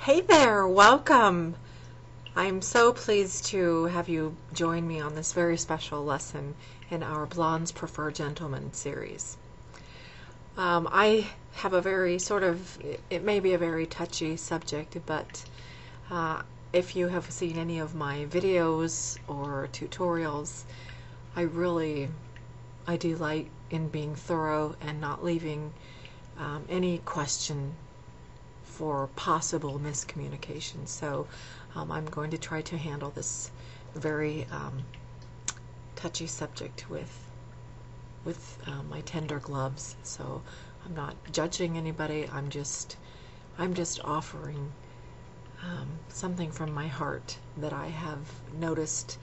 Hey there, welcome. I'm so pleased to have you join me on this very special lesson in our Blondes Prefer Gentlemen series. I have a very it may be a very touchy subject, but if you have seen any of my videos or tutorials, I delight in being thorough and not leaving any question for possible miscommunication. So I'm going to try to handle this very touchy subject with my tender gloves. So I'm not judging anybody. I'm just offering something from my heart that I have noticed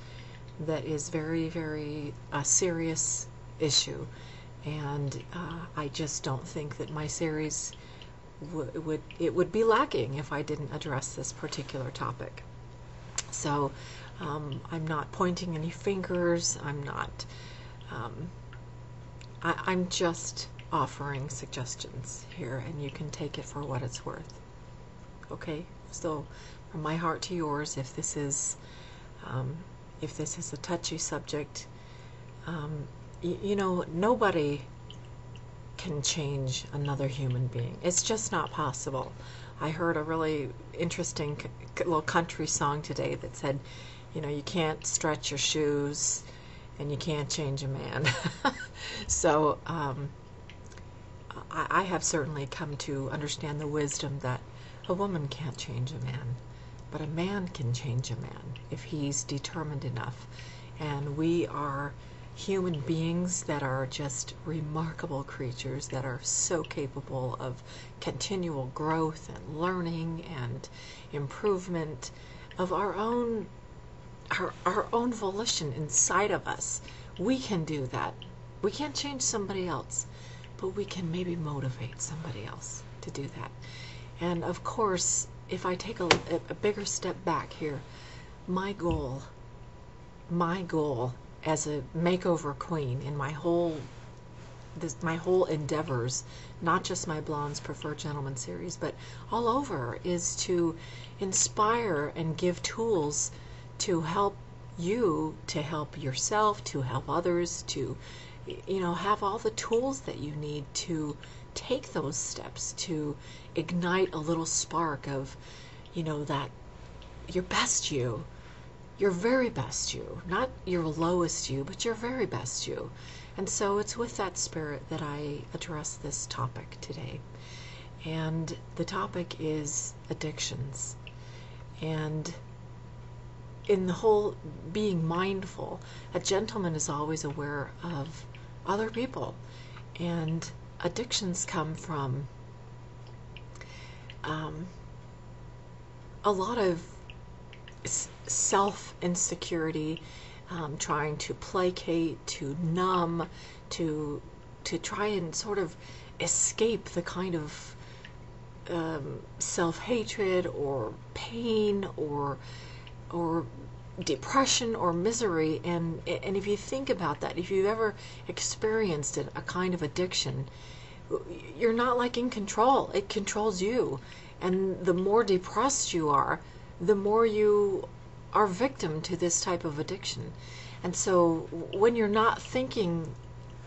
that is very, very serious issue, and I just don't think that my series would be lacking if I didn't address this particular topic. So I'm not pointing any fingers. I'm just offering suggestions here, and you can take it for what it's worth. Okay, so from my heart to yours, if this is a touchy subject, you know, nobody can change another human being. It's just not possible. I heard a really interesting little country song today that said, you know, you can't stretch your shoes and you can't change a man. So I have certainly come to understand the wisdom that a woman can't change a man, but a man can change a man if he's determined enough. And we are human beings that are just remarkable creatures that are so capable of continual growth and learning and improvement of our own volition inside of us. We can do that. We can't change somebody else, but we can maybe motivate somebody else to do that. And of course, if I take a bigger step back here, my goal as a makeover queen in my whole endeavors, not just my Blondes Prefer Gentlemen series, but all over, is to inspire and give tools to help you, to help yourself, to help others, to, you know, have all the tools that you need to take those steps, to ignite a little spark of, you know, that your best you, your very best you, not your lowest you, but your very best you. And so it's with that spirit that I address this topic today. And the topic is addictions. And in the whole being mindful, a gentleman is always aware of other people. And addictions come from a lot of self-insecurity, trying to placate, to numb, to try and sort of escape the kind of self-hatred or pain or depression or misery. And if you think about that, if you've ever experienced a kind of addiction, you're not like in control. It controls you. And the more depressed you are, the more you are victim to this type of addiction. And so when you're not thinking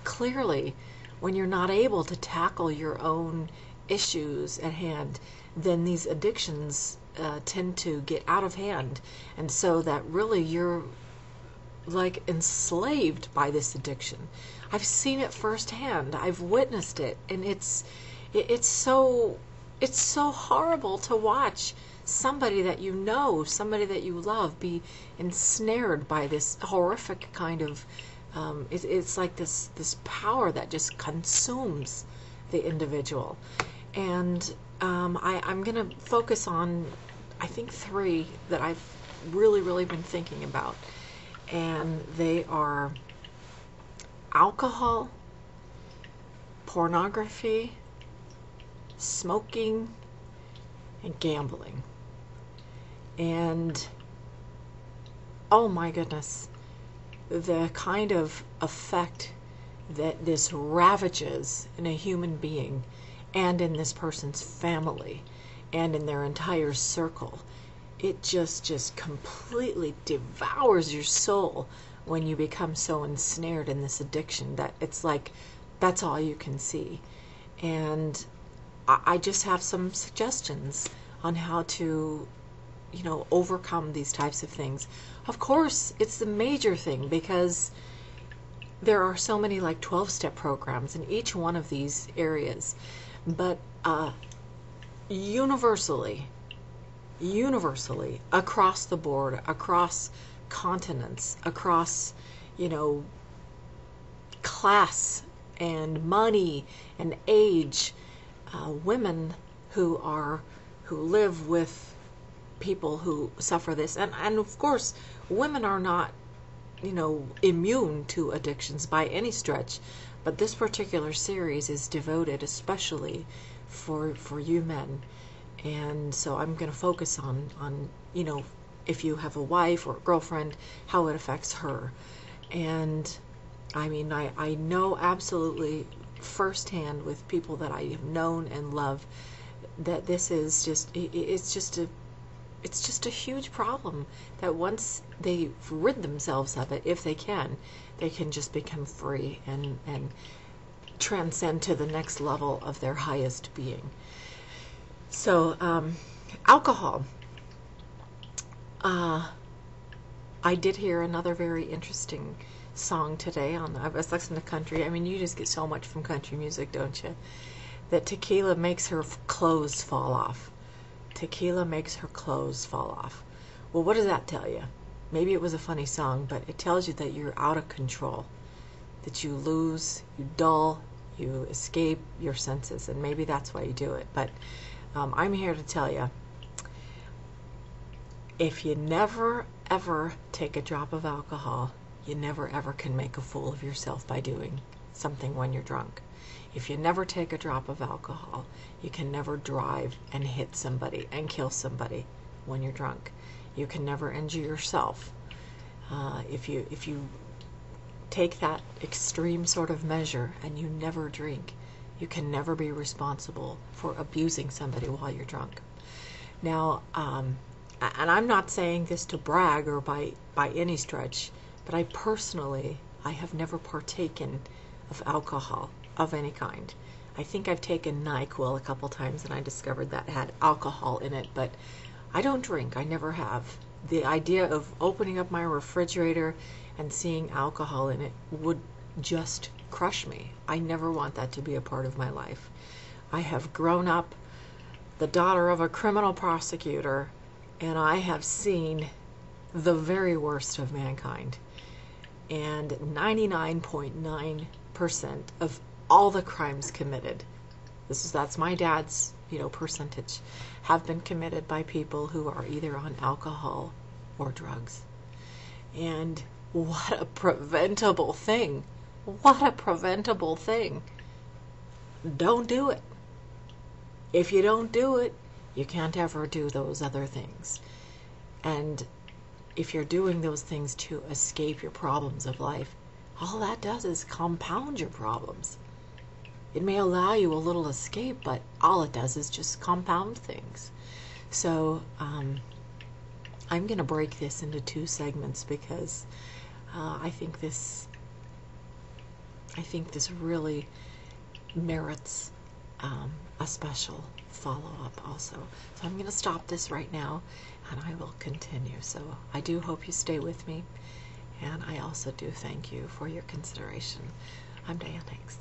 clearly, when you're not able to tackle your own issues at hand, then these addictions tend to get out of hand. And so that really you're like enslaved by this addiction. I've seen it firsthand. I've witnessed it, and it's so horrible to watch somebody that you know, somebody that you love, be ensnared by this horrific kind of it's like this power that just consumes the individual. And I'm going to focus on, I think, 3 that I've really been thinking about, and they are alcohol, pornography, smoking, and gambling. And oh my goodness, the kind of effect that this ravages in a human being and in this person's family and in their entire circle. It just completely devours your soul when you become so ensnared in this addiction that it's like that's all you can see. And I just have some suggestions on how to, overcome these types of things. Of course, it's the major thing because there are so many like 12-step programs in each one of these areas. But universally, across the board, across continents, across, class and money and age, women who live with people who suffer this, and of course, women are not, immune to addictions by any stretch, but this particular series is devoted especially for you men. And so I'm going to focus on if you have a wife or a girlfriend, how it affects her. And I mean, I know absolutely firsthand with people that I have known and loved that this is it's just a huge problem, that once they rid themselves of it, if they can just become free and transcend to the next level of their highest being. So, alcohol. I did hear another very interesting song today I was listening to country. I mean, you just get so much from country music, don't you? That tequila makes her clothes fall off. Tequila makes her clothes fall off. Well, what does that tell you? Maybe it was a funny song, but it tells you that you're out of control, that you lose, you dull, you escape your senses, and maybe that's why you do it. But I'm here to tell you, if you never ever take a drop of alcohol, you never ever can make a fool of yourself by doing something when you're drunk. If you never take a drop of alcohol, you can never drive and hit somebody and kill somebody when you're drunk. You can never injure yourself. If you take that extreme sort of measure and you never drink, you can never be responsible for abusing somebody while you're drunk. Now, and I'm not saying this to brag or by any stretch, but I have never partaken of alcohol of any kind. I think I've taken NyQuil a couple times and I discovered that had alcohol in it, but I don't drink. I never have. The idea of opening up my refrigerator and seeing alcohol in it would just crush me. I never want that to be a part of my life. I have grown up the daughter of a criminal prosecutor, and I have seen the very worst of mankind. And 99.9% of all the crimes committed, that's my dad's percentage, have been committed by people who are either on alcohol or drugs. And what a preventable thing. What a preventable thing. Don't do it. If you don't do it, you can't ever do those other things. And if you're doing those things to escape your problems of life, all that does is compound your problems. It may allow you a little escape, but all it does is just compound things. So I'm going to break this into 2 segments because I think this really merits a special follow-up also. So I'm going to stop this right now and I will continue. So I do hope you stay with me, and I also do thank you for your consideration. I'm Dianne. Thanks.